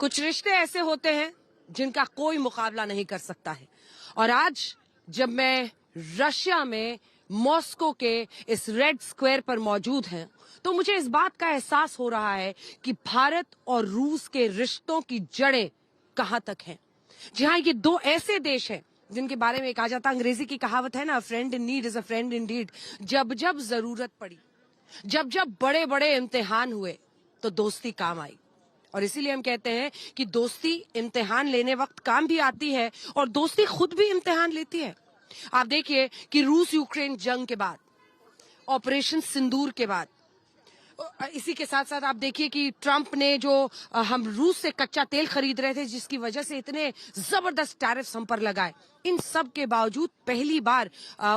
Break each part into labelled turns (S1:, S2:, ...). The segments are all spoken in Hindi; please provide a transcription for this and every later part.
S1: कुछ रिश्ते ऐसे होते हैं जिनका कोई मुकाबला नहीं कर सकता है। और आज जब मैं रशिया में मॉस्को के इस रेड स्क्वायर पर मौजूद हैं, तो मुझे इस बात का एहसास हो रहा है कि भारत और रूस के रिश्तों की जड़ें कहां तक हैं। जहां ये दो ऐसे देश हैं जिनके बारे में कहा जाता है, अंग्रेजी की कहावत है ना, friend in need is a friend in deed. जब जब जरूरत पड़ी, जब जब बड़े बड़े इम्तिहान हुए, तो दोस्ती काम आई। और इसीलिए हम कहते हैं कि दोस्ती इम्तिहान लेने वक्त काम भी आती है और दोस्ती खुद भी इम्तिहान लेती है। आप देखिए कि रूस यूक्रेन जंग के बाद, ऑपरेशन सिंदूर के बाद, इसी के साथ साथ आप देखिए कि ट्रंप ने जो हम रूस से कच्चा तेल खरीद रहे थे, जिसकी वजह से इतने जबरदस्त टैरिफ्स हम पर लगाए, इन सब के बावजूद पहली बार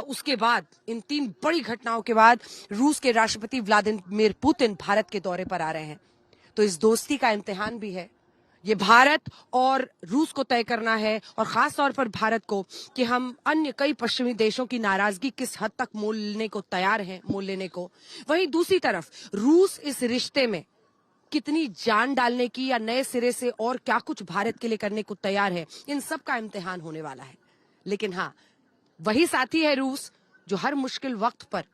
S1: उसके बाद, इन 3 बड़ी घटनाओं के बाद, रूस के राष्ट्रपति व्लादिमीर पुतिन भारत के दौरे पर आ रहे हैं। तो इस दोस्ती का इम्तिहान भी है। ये भारत और रूस को तय करना है, और खास तौर पर भारत को, कि हम अन्य कई पश्चिमी देशों की नाराजगी किस हद तक मोल लेने को तैयार हैं, मोल लेने को। वहीं दूसरी तरफ रूस इस रिश्ते में कितनी जान डालने की या नए सिरे से और क्या कुछ भारत के लिए करने को तैयार है, इन सब का इम्तिहान होने वाला है। लेकिन हाँ, वही साथी है रूस जो हर मुश्किल वक्त पर,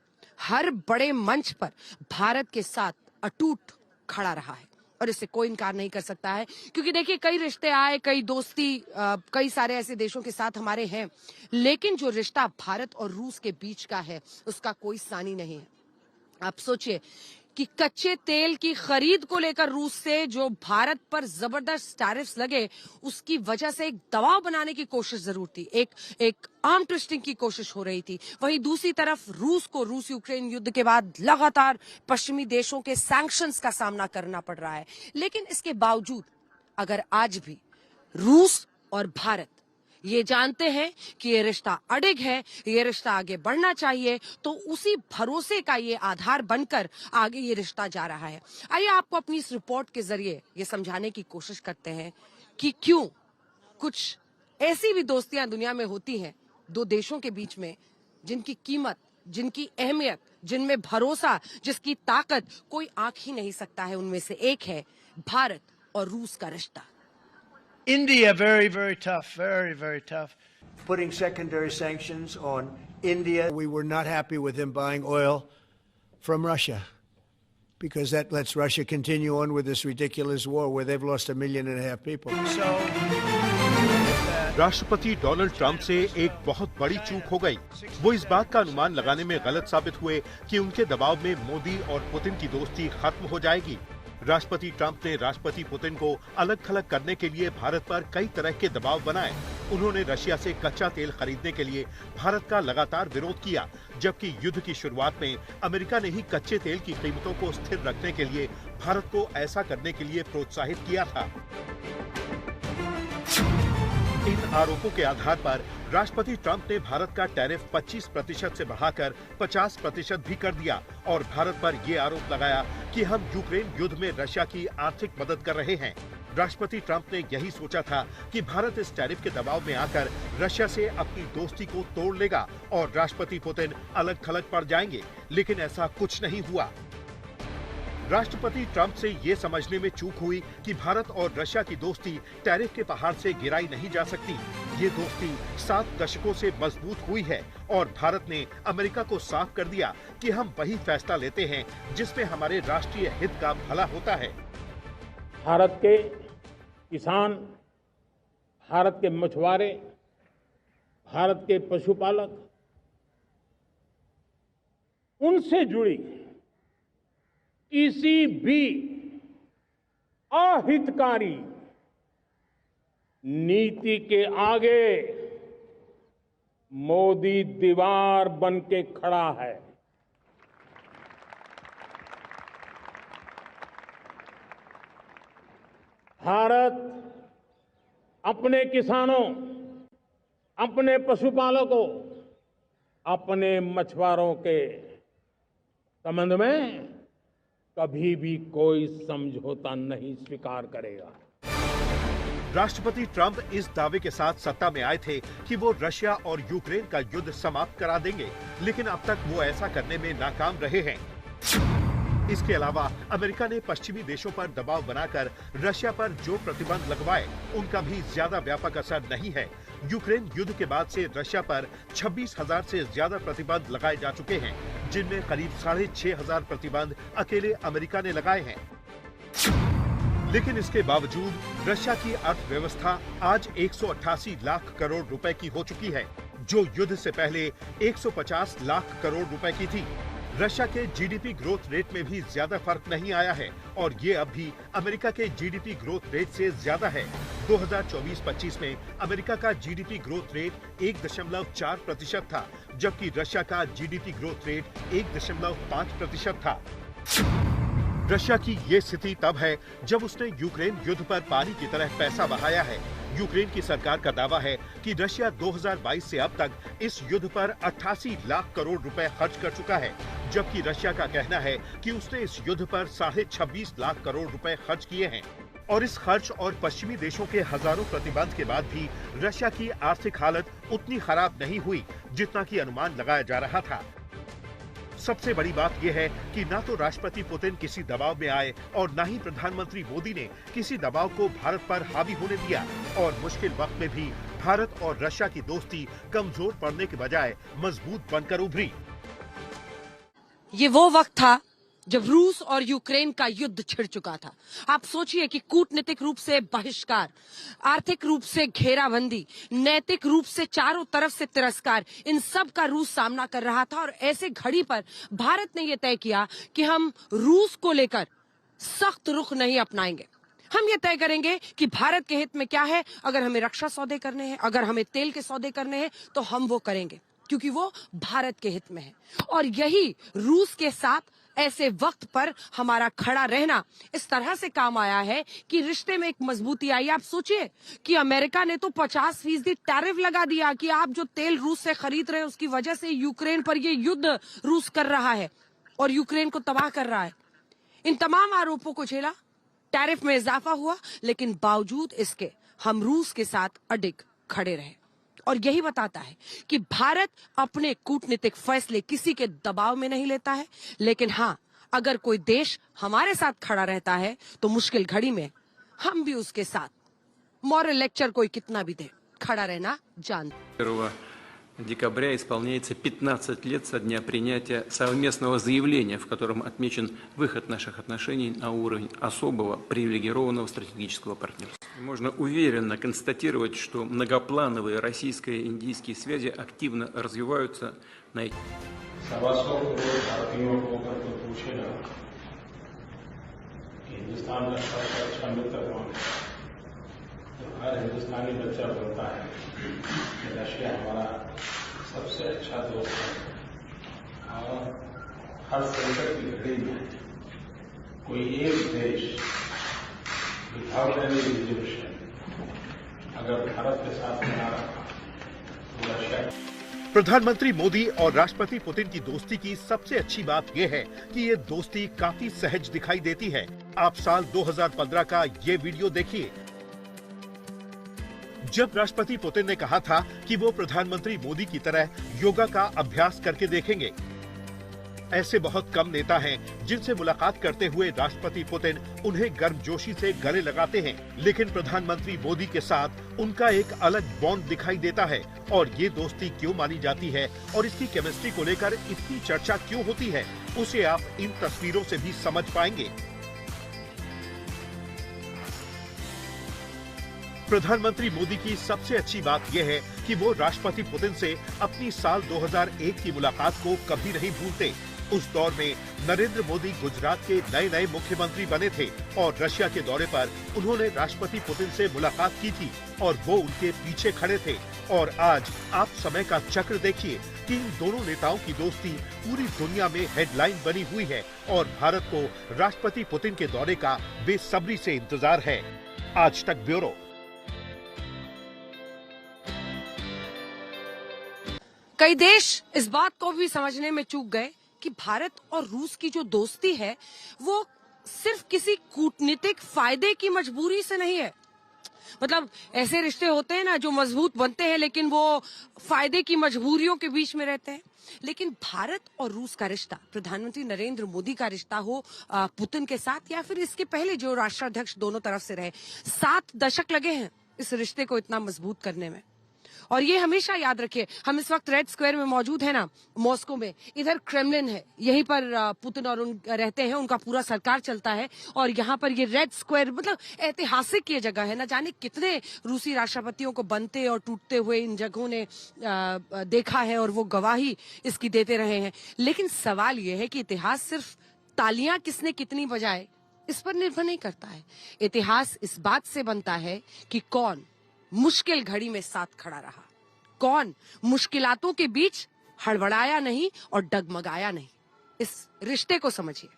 S1: हर बड़े मंच पर भारत के साथ अटूट खड़ा रहा है, और इससे कोई इनकार नहीं कर सकता है। क्योंकि देखिए, कई रिश्ते आए, कई दोस्ती कई सारे ऐसे देशों के साथ हमारे हैं, लेकिन जो रिश्ता भारत और रूस के बीच का है, उसका कोई सानी नहीं है। आप सोचिए कि कच्चे तेल की खरीद को लेकर रूस से जो भारत पर जबरदस्त टैरिफ्स लगे, उसकी वजह से एक दबाव बनाने की कोशिश जरूर थी, एक आर्म ट्विस्टिंग की कोशिश हो रही थी। वहीं दूसरी तरफ रूस को रूस यूक्रेन युद्ध के बाद लगातार पश्चिमी देशों के सैंक्शंस का सामना करना पड़ रहा है। लेकिन इसके बावजूद अगर आज भी रूस और भारत ये जानते हैं कि ये रिश्ता अडिग है, ये रिश्ता आगे बढ़ना चाहिए, तो उसी भरोसे का ये आधार बनकर आगे ये रिश्ता जा रहा है। आइए आपको अपनी इस रिपोर्ट के जरिए ये समझाने की कोशिश करते हैं कि क्यों कुछ ऐसी भी दोस्तियां दुनिया में होती हैं दो देशों के बीच में, जिनकी कीमत, जिनकी अहमियत, जिनमें भरोसा, जिसकी ताकत कोई आंक ही नहीं सकता है। उनमें से एक है भारत और रूस का रिश्ता।
S2: India, very, very tough, very, very tough.
S3: Putting secondary sanctions on India.
S2: We were not happy with him buying oil from Russia because that lets Russia continue on with this ridiculous war where they've lost 1.5 million people. So,
S4: राष्ट्रपति डोनाल्ड ट्रंप से एक बहुत बड़ी चूक हो गई। वो इस बात का अनुमान लगाने में गलत साबित हुए कि उनके दबाव में मोदी और पुतिन की दोस्ती खत्म हो जाएगी। राष्ट्रपति ट्रंप ने राष्ट्रपति पुतिन को अलग थलग करने के लिए भारत पर कई तरह के दबाव बनाए। उन्होंने रशिया से कच्चा तेल खरीदने के लिए भारत का लगातार विरोध किया, जबकि युद्ध की शुरुआत में अमेरिका ने ही कच्चे तेल की कीमतों को स्थिर रखने के लिए भारत को ऐसा करने के लिए प्रोत्साहित किया था। इन आरोपों के आधार पर राष्ट्रपति ट्रंप ने भारत का टैरिफ 25% से बढ़ाकर 50% भी कर दिया और भारत पर ये आरोप लगाया कि हम यूक्रेन युद्ध में रशिया की आर्थिक मदद कर रहे हैं। राष्ट्रपति ट्रंप ने यही सोचा था कि भारत इस टैरिफ के दबाव में आकर रशिया से अपनी दोस्ती को तोड़ लेगा और राष्ट्रपति पुतिन अलग थलग पड़ जाएंगे, लेकिन ऐसा कुछ नहीं हुआ। राष्ट्रपति ट्रंप से ये समझने में चूक हुई कि भारत और रशिया की दोस्ती टैरिफ के पहाड़ से गिराई नहीं जा सकती। ये दोस्ती 7 दशकों से मजबूत हुई है और भारत ने अमेरिका को साफ कर दिया कि हम वही फैसला लेते हैं जिसमें हमारे राष्ट्रीय हित का भला होता है।
S5: भारत के किसान, भारत के मछुआरे, भारत के पशुपालक, उनसे जुड़ी किसी भी अहितकारी नीति के आगे मोदी दीवार बन के खड़ा है। भारत अपने किसानों, अपने पशुपालकों, अपने मछुआरों के संबंध में कभी भी कोई समझौता नहीं स्वीकार करेगा।
S4: राष्ट्रपति ट्रंप इस दावे के साथ सत्ता में आए थे कि वो रशिया और यूक्रेन का युद्ध समाप्त करा देंगे, लेकिन अब तक वो ऐसा करने में नाकाम रहे हैं। इसके अलावा अमेरिका ने पश्चिमी देशों पर दबाव बनाकर रशिया पर जो प्रतिबंध लगवाए उनका भी ज्यादा व्यापक असर नहीं है। यूक्रेन युद्ध के बाद से रशिया पर 26,000 से ज्यादा प्रतिबंध लगाए जा चुके हैं, जिनमें करीब 6,500 प्रतिबंध अकेले अमेरिका ने लगाए हैं। लेकिन इसके बावजूद रशिया की अर्थव्यवस्था आज 188 लाख करोड़ रुपए की हो चुकी है, जो युद्ध से पहले 150 लाख करोड़ रुपए की थी। रशिया के जीडीपी ग्रोथ रेट में भी ज्यादा फर्क नहीं आया है और ये अब भी अमेरिका के जीडीपी ग्रोथ रेट से ज्यादा है। 2024-25 में अमेरिका का जीडीपी ग्रोथ रेट 1.4% था, जबकि रशिया का जीडीपी ग्रोथ रेट 1.5% था। रशिया की ये स्थिति तब है जब उसने यूक्रेन युद्ध पर पानी की तरह पैसा बहाया है। यूक्रेन की सरकार का दावा है कि रशिया 2022 से अब तक इस युद्ध पर 88 लाख करोड़ रुपए खर्च कर चुका है, जबकि रशिया का कहना है कि उसने इस युद्ध पर 26.5 लाख करोड़ रुपए खर्च किए हैं। और इस खर्च और पश्चिमी देशों के हजारों प्रतिबंध के बाद भी रशिया की आर्थिक हालत उतनी खराब नहीं हुई जितना कि अनुमान लगाया जा रहा था। सबसे बड़ी बात यह है कि ना तो राष्ट्रपति पुतिन किसी दबाव में आए और न ही प्रधानमंत्री मोदी ने किसी दबाव को भारत पर हावी होने दिया और मुश्किल वक्त में भी भारत और रशिया की दोस्ती कमजोर पड़ने के बजाय मजबूत बनकर उभरी।
S1: ये वो वक्त था जब रूस और यूक्रेन का युद्ध छिड़ चुका था। आप सोचिए कि कूटनीतिक रूप से बहिष्कार, आर्थिक रूप से घेराबंदी, नैतिक रूप से चारों तरफ से तिरस्कार, इन सब का रूस सामना कर रहा था। और ऐसे घड़ी पर भारत ने यह तय किया कि हम रूस को लेकर सख्त रुख नहीं अपनाएंगे। हम ये तय करेंगे कि भारत के हित में क्या है। अगर हमें रक्षा सौदे करने हैं, अगर हमें तेल के सौदे करने हैं, तो हम वो करेंगे, क्योंकि वो भारत के हित में है। और यही रूस के साथ ऐसे वक्त पर हमारा खड़ा रहना इस तरह से काम आया है कि रिश्ते में एक मजबूती आई। आप सोचिए कि अमेरिका ने तो 50% टैरिफ लगा दिया कि आप जो तेल रूस से खरीद रहे हैं उसकी वजह से यूक्रेन पर ये युद्ध रूस कर रहा है और यूक्रेन को तबाह कर रहा है। इन तमाम आरोपों को झेला, टैरिफ में इजाफा हुआ, लेकिन बावजूद इसके हम रूस के साथ अडिग खड़े रहे। और यही बताता है कि भारत अपने कूटनीतिक फैसले किसी के दबाव में नहीं लेता है, लेकिन हाँ, अगर कोई देश हमारे साथ खड़ा रहता है तो मुश्किल घड़ी में हम भी उसके साथ, मॉरल लेक्चर कोई कितना भी दे, खड़ा रहना जानते।
S6: 1 декабря исполняется 15 лет со дня принятия совместного заявления, в котором отмечен выход наших отношений на уровень особого привилегированного стратегического партнерства. Можно уверенно констатировать, что многоплановые российско-индийские связи активно развиваются на этих.
S5: हिंदुस्तान का सबसे अच्छा मित्र कौन है? हर हिंदुस्तानी बच्चा बोलता है कि रशिया हमारा सबसे अच्छा दोस्त है। और हर संकट की घड़ी में कोई एक देश विदाउट एनी रिजर्वेशन अगर भारत के साथ बना रहा तो रशिया।
S4: प्रधानमंत्री मोदी और राष्ट्रपति पुतिन की दोस्ती की सबसे अच्छी बात यह है कि ये दोस्ती काफी सहज दिखाई देती है। आप साल 2015 का ये वीडियो देखिए, जब राष्ट्रपति पुतिन ने कहा था कि वो प्रधानमंत्री मोदी की तरह योगा का अभ्यास करके देखेंगे। ऐसे बहुत कम नेता हैं जिनसे मुलाकात करते हुए राष्ट्रपति पुतिन उन्हें गर्मजोशी से गले लगाते हैं, लेकिन प्रधानमंत्री मोदी के साथ उनका एक अलग बॉन्ड दिखाई देता है। और ये दोस्ती क्यों मानी जाती है और इसकी केमिस्ट्री को लेकर इतनी चर्चा क्यों होती है, उसे आप इन तस्वीरों से भी समझ पाएंगे। प्रधानमंत्री मोदी की सबसे अच्छी बात यह है कि वो राष्ट्रपति पुतिन से अपनी साल 2001 की मुलाकात को कभी नहीं भूलते। उस दौर में नरेंद्र मोदी गुजरात के नए मुख्यमंत्री बने थे और रशिया के दौरे पर उन्होंने राष्ट्रपति पुतिन से मुलाकात की थी और वो उनके पीछे खड़े थे। और आज आप समय का चक्र देखिए कि इन दोनों नेताओं की दोस्ती पूरी दुनिया में हेडलाइन बनी हुई है और भारत को राष्ट्रपति पुतिन के दौरे का बेसब्री से इंतजार है। आज तक ब्यूरो।
S1: कई देश इस बात को भी समझने में चूक गए कि भारत और रूस की जो दोस्ती है वो सिर्फ किसी कूटनीतिक फायदे की मजबूरी से नहीं है। मतलब ऐसे रिश्ते होते हैं ना जो मजबूत बनते हैं लेकिन वो फायदे की मजबूरियों के बीच में रहते हैं। लेकिन भारत और रूस का रिश्ता, प्रधानमंत्री नरेंद्र मोदी का रिश्ता हो पुतिन के साथ, या फिर इसके पहले जो राष्ट्राध्यक्ष दोनों तरफ से रहे, 7 दशक लगे हैं इस रिश्ते को इतना मजबूत करने में। और ये हमेशा याद रखिए, हम इस वक्त रेड स्क्वायर में मौजूद है ना, मॉस्को में, इधर क्रेमलिन है, यहीं पर पुतिन और उन रहते हैं, उनका पूरा सरकार चलता है। और यहाँ पर ये रेड स्क्वायर मतलब ऐतिहासिक ये जगह है, ना जाने कितने रूसी राष्ट्रपतियों को बनते और टूटते हुए इन जगहों ने देखा है और वो गवाही इसकी देते रहे हैं। लेकिन सवाल ये है कि इतिहास सिर्फ तालियां किसने कितनी बजाए इस पर निर्भर नहीं करता है। इतिहास इस बात से बनता है कि कौन मुश्किल घड़ी में साथ खड़ा रहा, कौन मुश्किलातों के बीच हड़बड़ाया नहीं और डगमगाया नहीं। इस रिश्ते को समझिए।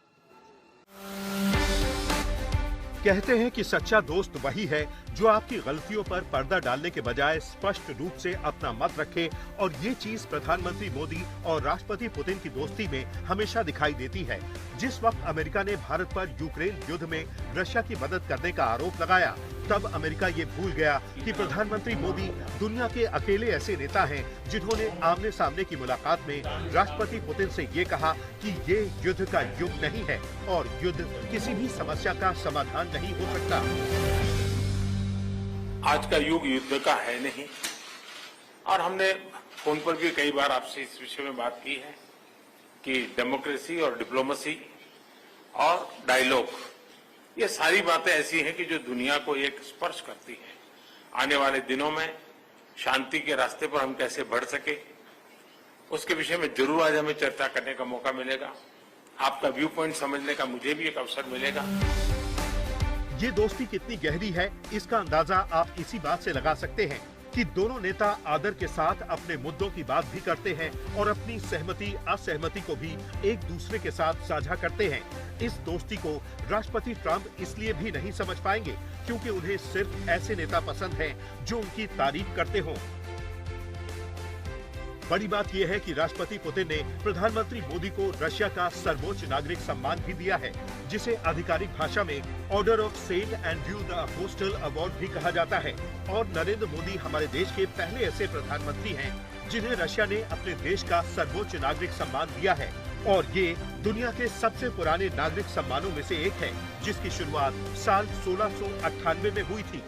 S4: कहते हैं कि सच्चा दोस्त वही है जो आपकी गलतियों पर पर्दा डालने के बजाय स्पष्ट रूप से अपना मत रखे, और ये चीज प्रधानमंत्री मोदी और राष्ट्रपति पुतिन की दोस्ती में हमेशा दिखाई देती है। जिस वक्त अमेरिका ने भारत पर यूक्रेन युद्ध में रशिया की मदद करने का आरोप लगाया, तब अमेरिका ये भूल गया कि प्रधानमंत्री मोदी दुनिया के अकेले ऐसे नेता हैं जिन्होंने आमने सामने की मुलाकात में राष्ट्रपति पुतिन से ये कहा कि ये युद्ध का युग नहीं है और युद्ध किसी भी समस्या का समाधान नहीं हो सकता।
S5: आज का युग युद्ध का है नहीं, और हमने फोन पर भी कई बार आपसे इस विषय में बात की है कि डेमोक्रेसी और डिप्लोमेसी और डायलॉग, ये सारी बातें ऐसी हैं कि जो दुनिया को एक स्पर्श करती है। आने वाले दिनों में शांति के रास्ते पर हम कैसे बढ़ सके, उसके विषय में जरूर आज हमें चर्चा करने का मौका मिलेगा। आपका व्यू पॉइंट समझने का मुझे भी एक अवसर मिलेगा।
S4: ये दोस्ती कितनी गहरी है, इसका अंदाजा आप इसी बात से लगा सकते हैं कि दोनों नेता आदर के साथ अपने मुद्दों की बात भी करते हैं और अपनी सहमति असहमति को भी एक दूसरे के साथ साझा करते हैं। इस दोस्ती को राष्ट्रपति ट्रंप इसलिए भी नहीं समझ पाएंगे क्योंकि उन्हें सिर्फ ऐसे नेता पसंद हैं जो उनकी तारीफ करते हों। बड़ी बात यह है कि राष्ट्रपति पुतिन ने प्रधानमंत्री मोदी को रशिया का सर्वोच्च नागरिक सम्मान भी दिया है, जिसे आधिकारिक भाषा में Order of Saint Andrew the Apostle award भी कहा जाता है। और नरेंद्र मोदी हमारे देश के पहले ऐसे प्रधानमंत्री हैं जिन्हें रशिया ने अपने देश का सर्वोच्च नागरिक सम्मान दिया है, और ये दुनिया के सबसे पुराने नागरिक सम्मानों में से एक है, जिसकी शुरुआत साल 1698 में हुई थी।